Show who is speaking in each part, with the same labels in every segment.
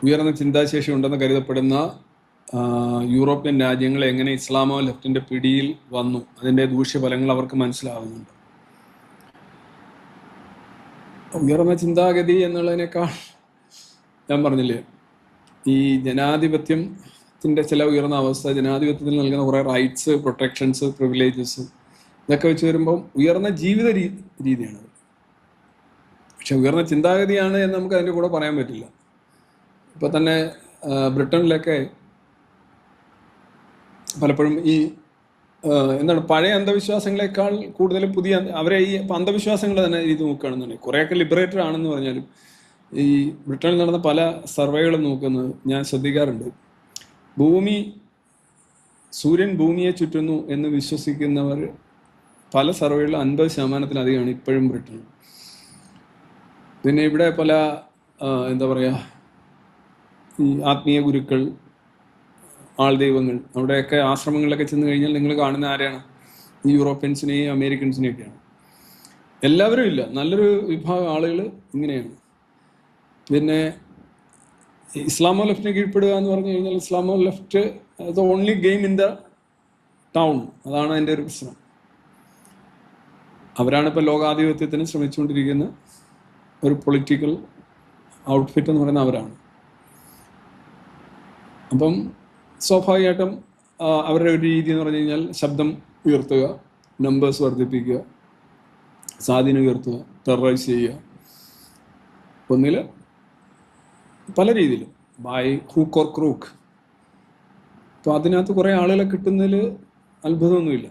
Speaker 1: ഉയർന്ന ചിന്താശേഷി ഉണ്ടെന്ന് കരുതപ്പെടുന്ന യൂറോപ്യൻ രാജ്യങ്ങൾ എങ്ങനെ ഇസ്ലാമോ ലെഫ്റ്റിന്റെ പിടിയിൽ വന്നു, അതിൻ്റെ ദൂഷ്യഫലങ്ങൾ അവർക്ക് മനസ്സിലാവുന്നുണ്ട്. ഉയർന്ന ചിന്താഗതി എന്നുള്ളതിനേക്കാൾ ഞാൻ പറഞ്ഞില്ലേ, ഈ ജനാധിപത്യത്തിൻ്റെ ചില ഉയർന്ന അവസ്ഥ, ജനാധിപത്യത്തിൽ നൽകുന്ന കുറേ റൈറ്റ്സ്, പ്രൊട്ടക്ഷൻസ്, പ്രിവിലേജസ്, ഇതൊക്കെ വെച്ച് വരുമ്പം ഉയർന്ന ജീവിത രീതിയാണ്. പക്ഷെ ഉയർന്ന ചിന്താഗതിയാണ് എന്ന് നമുക്ക് അതിൻ്റെ കൂടെ പറയാൻ പറ്റില്ല. ഇപ്പം തന്നെ ബ്രിട്ടനിലൊക്കെ പലപ്പോഴും ഈ എന്താണ് പഴയ അന്ധവിശ്വാസങ്ങളെക്കാൾ കൂടുതൽ പുതിയ അവരെ ഈ അന്ധവിശ്വാസങ്ങൾ തന്നെ ഇത് നോക്കുകയാണെന്നുണ്ടെങ്കിൽ കുറേയൊക്കെ ലിബറേറ്റഡ് ആണെന്ന് പറഞ്ഞാലും ഈ ബ്രിട്ടനിൽ നടന്ന പല സർവേകളും നോക്കുന്നത് ഞാൻ ശ്രദ്ധിക്കാറുണ്ട്. സൂര്യൻ ഭൂമിയെ ചുറ്റുന്നു എന്ന് വിശ്വസിക്കുന്നവർ പല സർവേകളിലും 50%-ലധികമാണ് ഇപ്പോഴും ബ്രിട്ടൻ. പിന്നെ ഇവിടെ പല എന്താ പറയുക, ഈ ആത്മീയ ഗുരുക്കൾ, ആൾദൈവങ്ങൾ, അവിടെയൊക്കെ ആശ്രമങ്ങളിലൊക്കെ ചെന്ന് കഴിഞ്ഞാൽ നിങ്ങൾ കാണുന്ന ആരെയാണ്? ഈ യൂറോപ്യൻസിനെയും അമേരിക്കൻസിനെയൊക്കെയാണ്. എല്ലാവരും ഇല്ല, നല്ലൊരു വിഭാഗം ആളുകൾ ഇങ്ങനെയാണ്. പിന്നെ ഇസ്ലാമോ ലെഫ്റ്റിനെ കീഴ്പ്പെടുക എന്ന് പറഞ്ഞു കഴിഞ്ഞാൽ Islamo left the only game in the town, അതാണ് അതിൻ്റെ ഒരു പ്രശ്നം. അവരാണ് ഇപ്പോൾ ലോകാധിപത്യത്തിന് ശ്രമിച്ചുകൊണ്ടിരിക്കുന്ന ഒരു പൊളിറ്റിക്കൽ ഔട്ട്ഫിറ്റ് എന്ന് പറയുന്ന അവരാണ്. അപ്പം സ്വാഭാവികമായിട്ടും അവരുടെ ഒരു രീതി എന്ന് പറഞ്ഞു കഴിഞ്ഞാൽ ശബ്ദം ഉയർത്തുക, നമ്പേഴ്സ് വർദ്ധിപ്പിക്കുക, സ്വാധീനം ഉയർത്തുക, ടെററൈസ് ചെയ്യുക, ഒന്നിൽ പല രീതിയിലും ബൈ ഹൂക്ക് ഓർ ക്രൂക്ക്. അപ്പോൾ അതിനകത്ത് കുറേ ആളുകളെ കിട്ടുന്നതിൽ അത്ഭുതമൊന്നുമില്ല.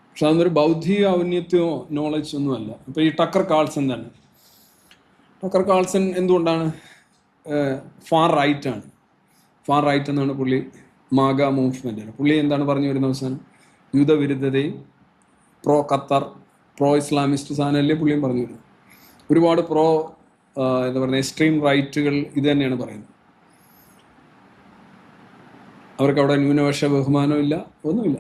Speaker 1: പക്ഷെ അതൊന്നൊരു ബൗദ്ധിക ഔന്നത്യമോ നോളജ് ഒന്നും അല്ല. ഇപ്പോൾ ഈ ടക്കർ കാൾസൺ തന്നെ, ടക്കർ കാൾസൺ എന്തുകൊണ്ടാണ് ഫാർ റൈറ്റാണ്? ഫാർ റൈറ്റ് എന്നാണ് പുള്ളി മാഗ മൂവ്മെൻറ്റിന്. പുള്ളി എന്താണ് പറഞ്ഞു വരുന്ന അവസാനം? യുദ്ധവിരുദ്ധതയും പ്രോ ഖത്തർ, പ്രോ ഇസ്ലാമിസ്റ്റ് സാധനമല്ലേ പുള്ളിയും പറഞ്ഞു വരുന്നത്. ഒരുപാട് എന്താ പറയുക, എക്സ്ട്രീം റൈറ്റുകൾ ഇത് തന്നെയാണ് പറയുന്നത്. അവർക്ക് അവിടെ ന്യൂനപക്ഷ ബഹുമാനമില്ല, ഒന്നുമില്ല.